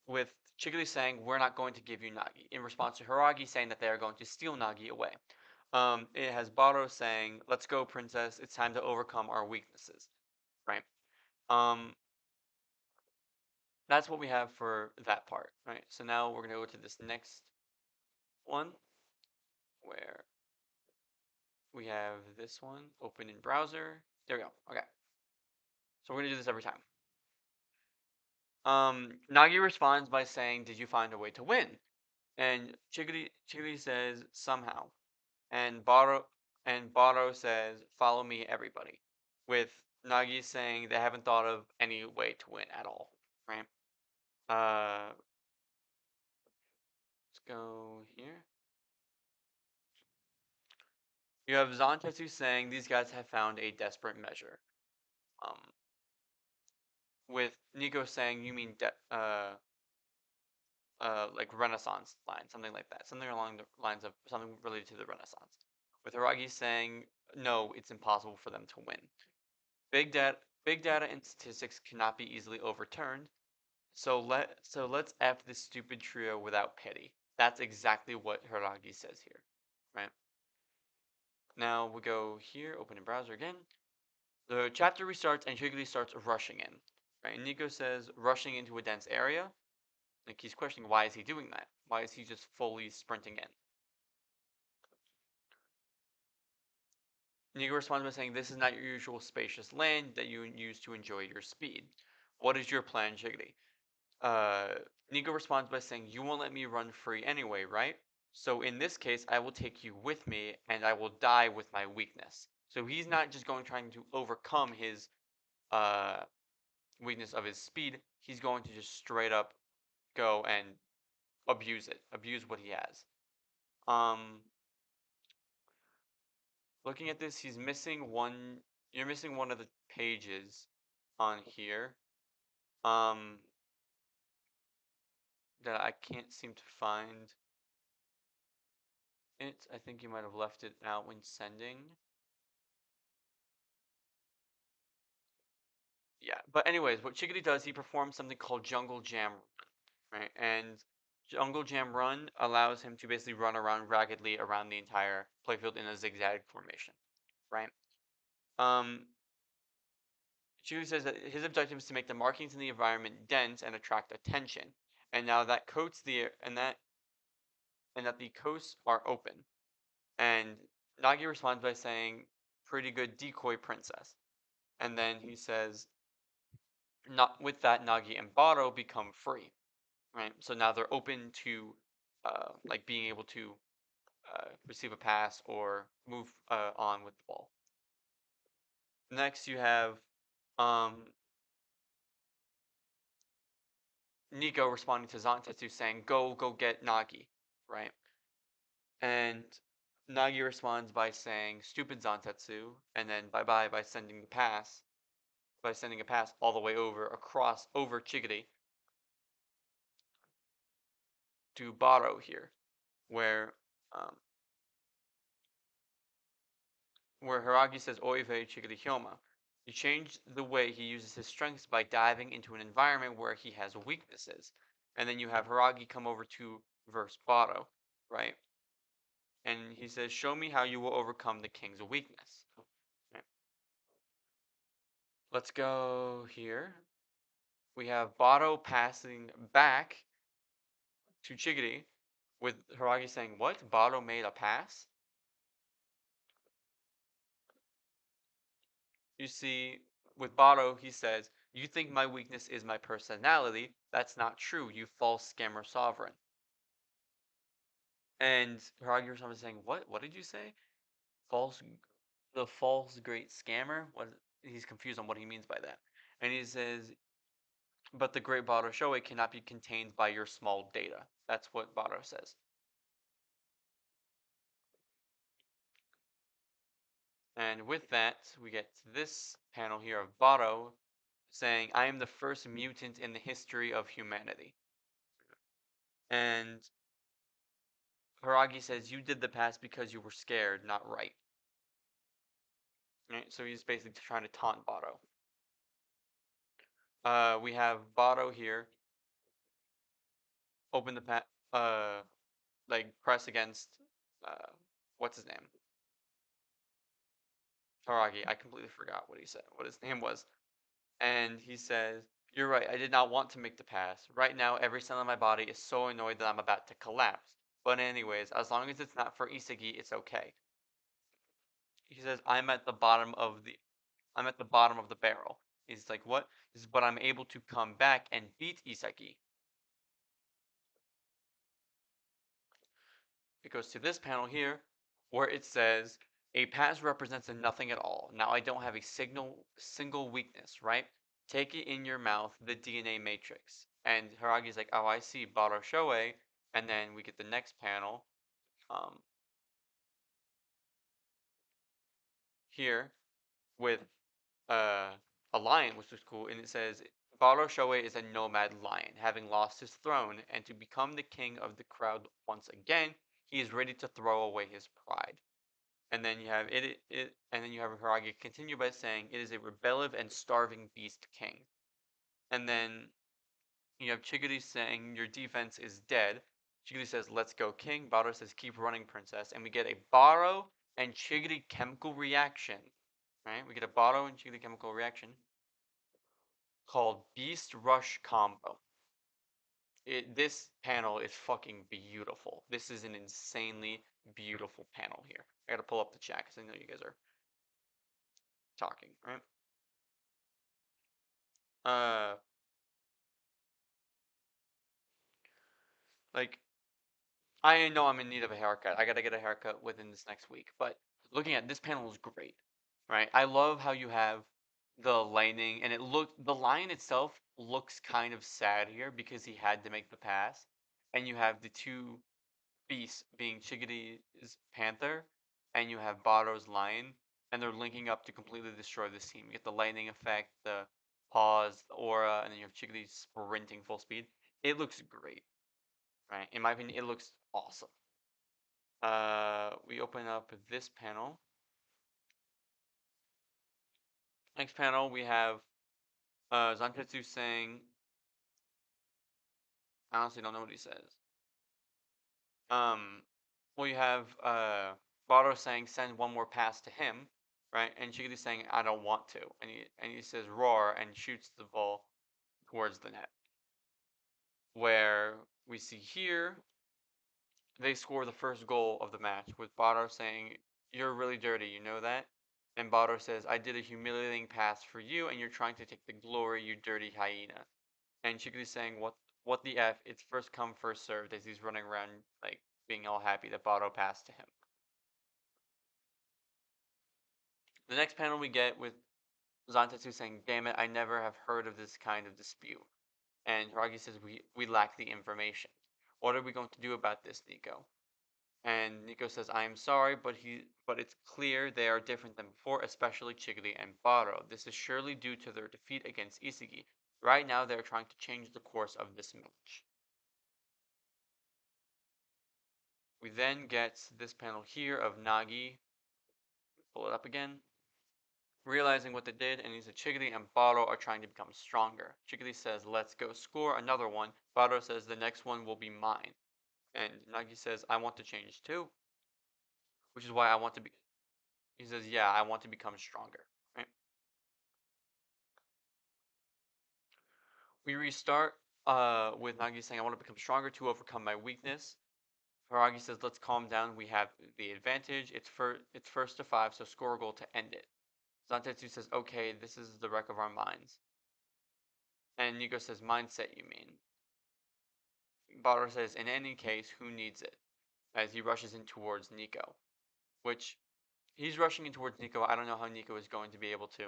With Chigiri saying we're not going to give you Nagi in response to Hiragi saying that they are going to steal Nagi away. It has Baro saying, "Let's go, princess. It's time to overcome our weaknesses." Right. Um, that's what we have for that part. Right. So now we're gonna go to this next one where we have this one open in browser. There we go. Okay. So we're gonna do this every time. Nagi responds by saying, "Did you find a way to win?" And Chigiri says, "Somehow." And Baro says, "Follow me, everybody." With Nagi saying they haven't thought of any way to win at all. Right? Let's go here. You have Zantetsu saying these guys have found a desperate measure. With Nico saying, "You mean like Renaissance line, something like that, something along the lines of something related to the Renaissance. With Hiragi saying, no, it's impossible for them to win. Big data, big data and statistics cannot be easily overturned. So let's F this stupid trio without pity. That's exactly what Hiragi says here, right? Now we go here, open a browser again. The chapter restarts and Higley starts rushing in. Right? And Nico says rushing into a dense area. Like he's questioning why is he doing that? Why is he just fully sprinting in? Nico responds by saying, "This is not your usual spacious land that you use to enjoy your speed. What is your plan, Jiggly?" Uh, Nico responds by saying, "You won't let me run free anyway, right? So in this case, I will take you with me, and I will die with my weakness." So he's not just going trying to overcome his uh, weakness of his speed. He's going to just straight up go and abuse it, abuse what he has. Um, Looking at this, he's missing one. You're missing one of the pages on here. That I can't seem to find it. I think you might have left it out when sending. Yeah, but anyways, what Chickadee does, he performs something called Jungle Jam, right? And Jungle Jam Run allows him to basically run around raggedly around the entire playfield in a zigzag formation, right? Um, Chickadee says that his objective is to make the markings in the environment dense and attract attention, and now that coats the and that the coasts are open. And Nagi responds by saying, "Pretty good decoy, princess." And then he says, "Not with that, Nagi and Baro become free." Right? So now they're open to like being able to receive a pass or move on with the ball. Next, you have um, Nico responding to Zantetsu saying, go get Nagi," right? And Nagi responds by saying, "Stupid Zantetsu," and then bye bye by sending a pass all the way over Chigiri to Baro here, where um, where Hiragi says Oive Chigiri Hyoma. He changed the way he uses his strengths by diving into an environment where he has weaknesses. And then you have Hiragi come over to verse Baro, right? And he says, "Show me how you will overcome the king's weakness." Right. Let's go here. We have Baro passing back to Chigiri with Hiragi saying, "What? Baro made a pass?" You see, with Baro, he says, "You think my weakness is my personality. That's not true, you false scammer sovereign." And Hiragi responds saying, "What? What did you say? False, the false great scammer?" What? He's confused on what he means by that. And he says, "But the great Baro Shoei cannot be contained by your small data." That's what Baro says. And with that, we get to this panel here of Baro saying, "I am the first mutant in the history of humanity." And Hiragi says, "You did the pass because you were scared, not right." Right? So he's basically trying to taunt Baro. We have Baro here. Open the like press against, uh, what's his name? Hiragi. I completely forgot what he said, what his name was. And he says, "You're right, I did not want to make the pass. Right now, every cell in my body is so annoyed that I'm about to collapse. But anyways, as long as it's not for Isagi, it's okay." He says, I'm at the bottom of the barrel." He's like, "What?" He says, "But I'm able to come back and beat Isagi." It goes to this panel here where it says, "A pass represents a nothing at all. Now I don't have a single weakness, right? Take it in your mouth, the DNA matrix." And Haragi's like, "Oh, I see, Baro Shoei." And then we get the next panel um, here with uh, a lion, which was cool. And it says, Baro Shoei is a nomad lion, having lost his throne, and to become the king of the crowd once again, he is ready to throw away his pride. And then you have and then you have Hiragi continue by saying it is a rebellious and starving beast king. And then you have Chigiri saying your defense is dead. Chigiri says let's go king. Baro says keep running princess, and we get a Baro and Chigiri chemical reaction. Right? We get a Baro and Chigiri chemical reaction called Beast Rush Combo. This panel is fucking beautiful. This is an insanely beautiful panel here. I gotta pull up the chat because I know you guys are talking, right? Like I know I'm in need of a haircut. I gotta get a haircut within this next week. But looking at this panel is great, right? I love how you have the lightning, and the lion itself looks kind of sad here because he had to make the pass, and you have the two beasts being Chigiri's panther, and you have Baro's lion, and they're linking up to completely destroy this team. You get the lightning effect, the pause, the aura, and then you have Chigiri sprinting full speed. It looks great, right? In my opinion, it looks awesome. We open up this panel. Next panel, we have Zantetsu saying, I honestly don't know what he says. Well, you have Baro saying, send one more pass to him, right? And Chigiri saying, I don't want to. And he says, roar, and shoots the ball towards the net. Where we see here, they score the first goal of the match with Baro saying, you're really dirty, you know that? And Baro says, I did a humiliating pass for you, and you're trying to take the glory, you dirty hyena. And Chigiri's saying, what the F? It's first come, first served, as he's running around, like, being all happy that Baro passed to him. The next panel we get with Zantetsu saying, damn it, I never have heard of this kind of dispute. And Hiragi says, we lack the information. What are we going to do about this, Nico? And Nico says, I am sorry, but it's clear they are different than before, especially Chigiri and Baro. This is surely due to their defeat against Isagi. Right now, they are trying to change the course of this match. We then get this panel here of Nagi. Pull it up again. Realizing what they did, and he said Chigiri and Baro are trying to become stronger. Chigiri says, let's go score another one. Baro says, the next one will be mine. And Nagi says, I want to change too. Which is why I want to be. He says, yeah, I want to become stronger. Right? We restart with Nagi saying, I want to become stronger to overcome my weakness. Hiragi says, let's calm down. We have the advantage. It's first to 5, so score a goal to end it. Zantetsu says, okay, this is the wreck of our minds. And Nico says, mindset, you mean? Baro says, in any case, who needs it? As he rushes in towards Nico. Which, he's rushing in towards Nico. I don't know how Nico is going to be able to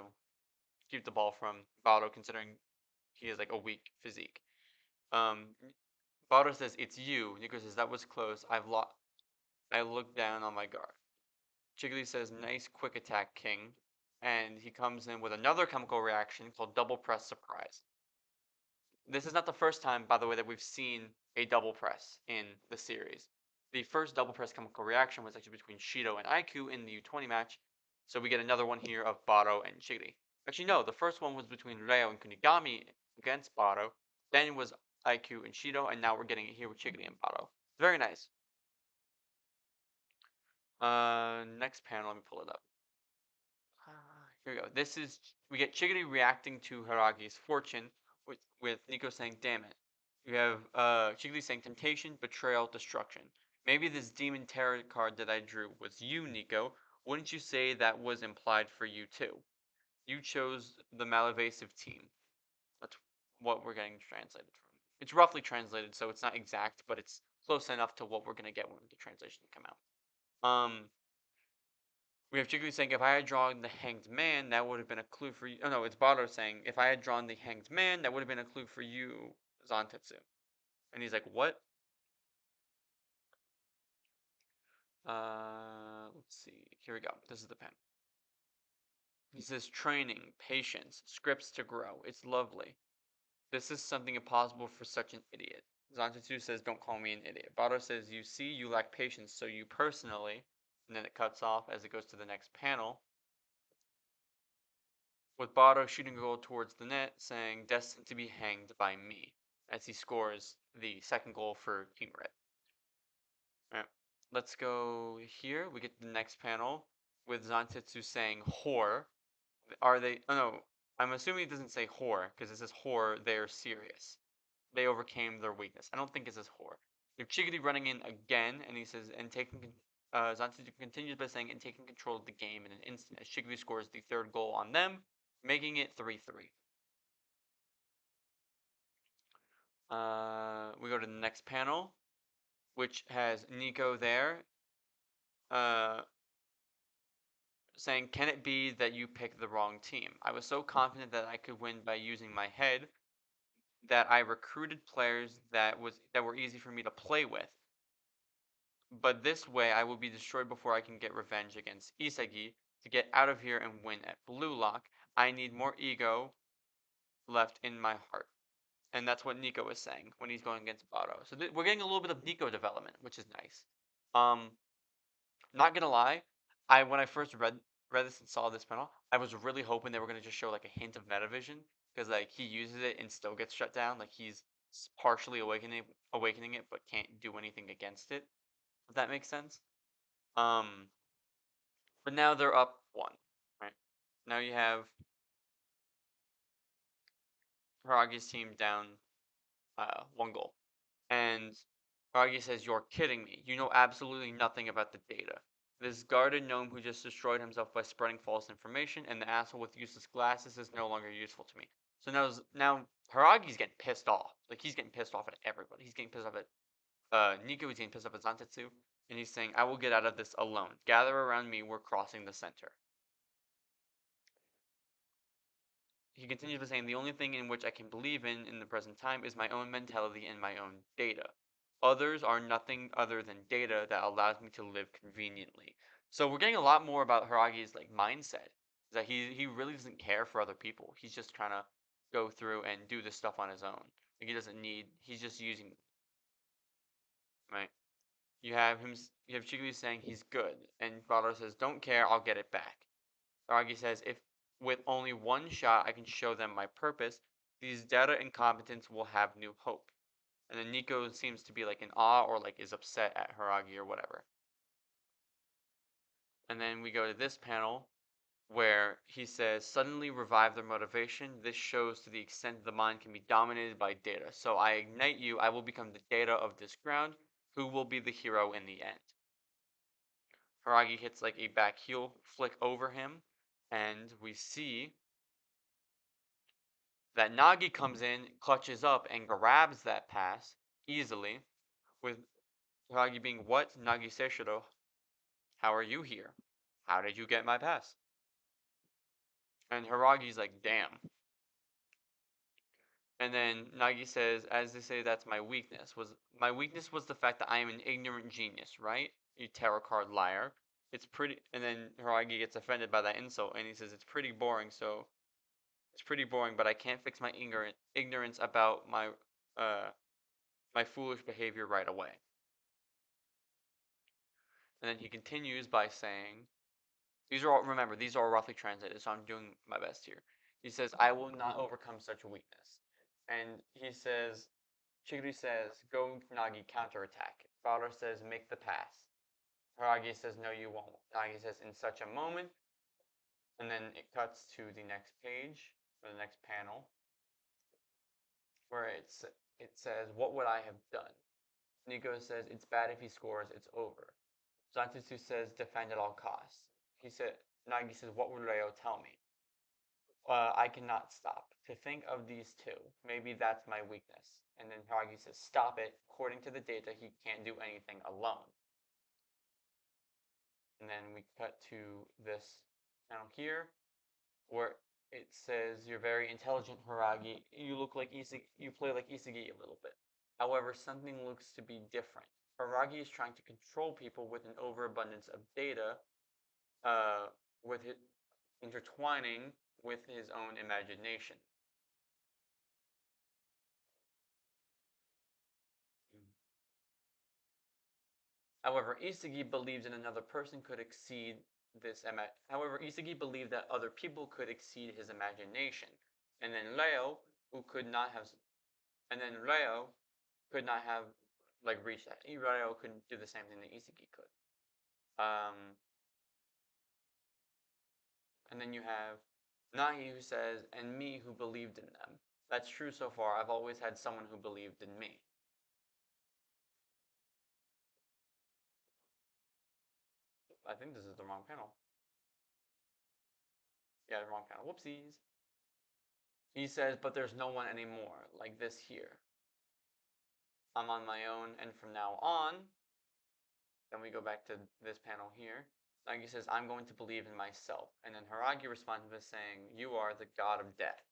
keep the ball from Baro, considering he has like a weak physique. Baro says, it's you. Nico says, that was close. I looked down on my guard. Chigiri says, nice quick attack, King. And he comes in with another chemical reaction called double press surprise. This is not the first time, by the way, that we've seen a double press in the series. The first double press chemical reaction was actually between Shido and Aiku in the U20 match, so we get another one here of Baro and Chigiri. Actually, no, the first one was between Reo and Kunigami against Baro, then it was Aiku and Shido, and now we're getting it here with Chigiri and Baro. Very nice. Next panel, let me pull it up. Here we go. We get Chigiri reacting to Hiragi's fortune, with Nico saying, damn it. We have Chigiri saying, temptation, betrayal, destruction. Maybe this demon tarot card that I drew was you, Nico. Wouldn't you say that was implied for you too? You chose the malavasive team. That's what we're getting translated from. It's roughly translated, so it's not exact, but it's close enough to what we're going to get when the translation come out. We have Chigiri saying, if I had drawn the Hanged Man, that would have been a clue for you. Oh no, it's Baro saying, if I had drawn the Hanged Man, that would have been a clue for you, Zantetsu. And he's like, what? Let's see. Here we go. This is the pen. He says, training, patience, scripts to grow. It's lovely. This is something impossible for such an idiot. Zantetsu says, don't call me an idiot. Bado says, you see, you lack patience, so you personally, and then it cuts off as it goes to the next panel, with Bado shooting a goal towards the net, saying, destined to be hanged by me, as he scores the second goal for Team Red. Alright, let's go here. We get the next panel with Zantetsu saying, whore. Are they, oh no, I'm assuming it doesn't say whore, because it says whore, they're serious. They overcame their weakness. I don't think it says whore. They're Chigiri running in again, and he says, and taking, Zantetsu continues by saying, and taking control of the game in an instant, as Chigiri scores the third goal on them, making it 3-3. We go to the next panel, which has Nico there, saying, can it be that you picked the wrong team? I was so confident that I could win by using my head that I recruited players that were easy for me to play with. But this way I will be destroyed before I can get revenge against Isagi. To get out of here and win at BLUELOCK, I need more ego left in my heart. And that's what Nico is saying when he's going against Bado. So we're getting a little bit of Nico development, which is nice. Not gonna lie, when I first read this and saw this panel, I was really hoping they were gonna just show like a hint of metavision, because like he uses it and still gets shut down. Like he's partially awakening it, but can't do anything against it. If that makes sense. But now they're up 1, right? Now you have Haragi's team down 1 goal. And Haragi says, you're kidding me. You know absolutely nothing about the data. This guarded gnome who just destroyed himself by spreading false information, and the asshole with useless glasses is no longer useful to me. So now Haragi's getting pissed off. Like, he's getting pissed off at everybody. He's getting pissed off at Nico, he's getting pissed off at Zantetsu, and he's saying, I will get out of this alone. Gather around me, we're crossing the center. He continues by saying, the only thing in which I can believe in the present time is my own mentality and my own data. Others are nothing other than data that allows me to live conveniently. So we're getting a lot more about Haragi's like mindset. That he really doesn't care for other people. He's just trying to go through and do this stuff on his own. Like he's just using, right? You have Chiguri saying he's good, and Bado says, don't care, I'll get it back. Haragi says, if with only one shot I can show them my purpose, these data incompetents will have new hope. And then Nico seems to be like in awe or like is upset at Haragi or whatever. And then we go to this panel where he says, suddenly revive their motivation. This shows to the extent the mind can be dominated by data. So I ignite you, I will become the data of this ground, who will be the hero in the end. Haragi hits like a back heel flick over him, and we see that Nagi comes in, clutches up, and grabs that pass easily, with Haragi being, what? Nagi Seishiro, how are you here? How did you get my pass? And Haragi's like, damn. And then Nagi says, as they say, that's my weakness. My weakness was the fact that I am an ignorant genius, right? You tarot card liar. It's pretty, and then Haragi gets offended by that insult, and he says, it's pretty boring, but I can't fix my ignorance about my foolish behavior right away. And then he continues by saying, these are all roughly translated, so I'm doing my best here. He says, I will not overcome such a weakness. And he says, Chigiri says, go Nagi, counterattack. Bado says, make the pass. Haragi says, no you won't. Nagi says, in such a moment. And then it cuts to the next page, or the next panel, where it says, what would I have done? Nico says, it's bad if he scores, it's over. Zantetsu says, defend at all costs. Nagi says, what would Reo tell me? I cannot stop. To think of these two, maybe that's my weakness. And then Haragi says, stop it. According to the data, he can't do anything alone. And then we cut to this panel here, where it says, you're very intelligent, Haragi. You look like you play like Isagi a little bit. However, something looks to be different. Haragi is trying to control people with an overabundance of data, with it intertwining with his own imagination. However, Isagi believed in another person could exceed However, Isagi believed that other people could exceed his imagination, and then Leo, who could not have, and then Leo could not have like reached that. Leo couldn't do the same thing that Isagi could. And then you have Nagi who says, and me who believed in them. That's true so far. I've always had someone who believed in me. I think this is the wrong panel. Yeah, the wrong panel. Whoopsies. He says, but there's no one anymore, like this here. I'm on my own, and from now on, then we go back to this panel here. Nagi says, I'm going to believe in myself. And then Haragi responds by saying, you are the god of death.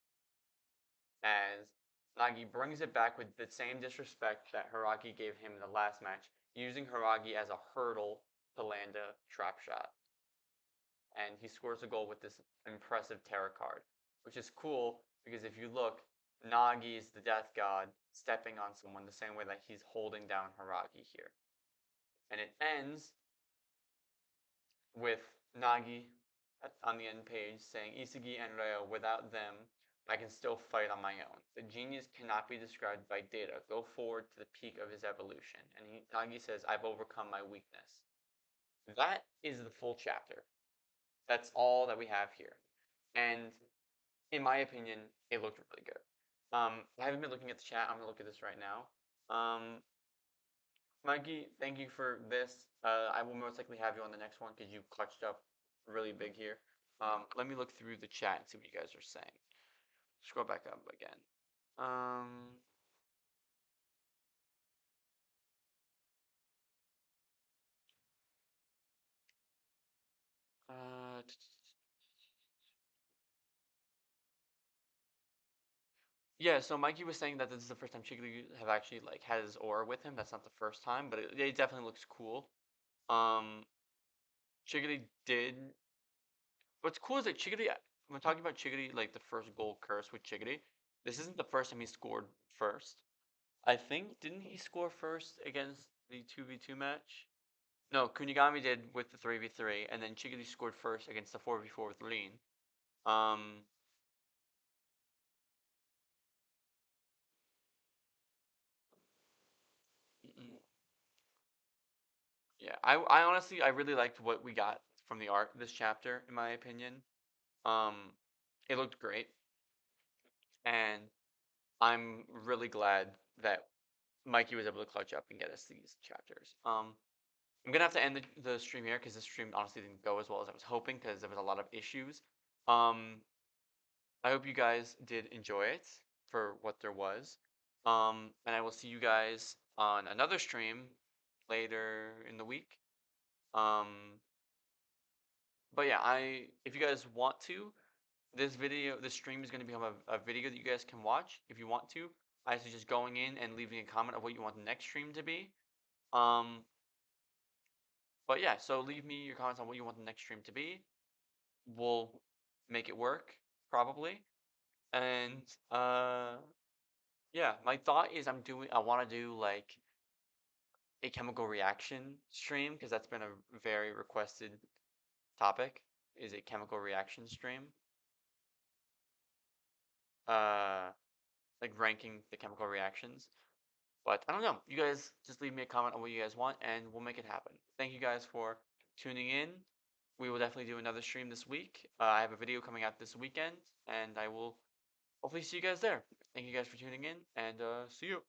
As Nagi brings it back with the same disrespect that Haragi gave him in the last match, using Haragi as a hurdle to land a trap shot. And he scores a goal with this impressive tarot card, which is cool because if you look, Nagi is the death god stepping on someone the same way that he's holding down Haragi here. And it ends with Nagi on the end page saying, Isagi and Reo, without them, I can still fight on my own. The genius cannot be described by data. Go forward to the peak of his evolution. And Nagi says, I've overcome my weakness. That is the full chapter. That's all that we have here. And in my opinion, it looked really good. I haven't been looking at the chat. I'm going to look at this right now. Mikey, thank you for this. I will most likely have you on the next one because you clutched up really big here. Let me look through the chat and see what you guys are saying. Scroll back up again. Yeah, so Mikey was saying that this is the first time Chigley have actually like had his aura with him. That's not the first time, but it definitely looks cool. Chiggity did. What's cool is that Chiggity. When talking about Chiggity, like the first goal curse with Chiggity, this isn't the first time he scored first. I think didn't he score first against the 2v2 match? No, Kunigami did with the 3v3, and then Chiggity scored first against the 4v4 with Lean. Yeah, I honestly I really liked what we got from the art this chapter, in my opinion. It looked great, and I'm really glad that Mikey was able to clutch up and get us these chapters. I'm gonna have to end the stream here because the stream honestly didn't go as well as I was hoping because there was a lot of issues. I hope you guys did enjoy it for what there was. And I will see you guys on another stream later in the week. But yeah, if you guys want to, this stream is going to become a video that you guys can watch if you want to. I suggest going in and leaving a comment of what you want the next stream to be. But yeah, so leave me your comments on what you want the next stream to be. We'll make it work, probably. And yeah, my thought is I want to do like a chemical reaction stream because that's been a very requested topic, is a chemical reaction stream. Like ranking the chemical reactions. But I don't know. You guys just leave me a comment on what you guys want and we'll make it happen. Thank you guys for tuning in. We will definitely do another stream this week. I have a video coming out this weekend and I will hopefully see you guys there. Thank you guys for tuning in and see you.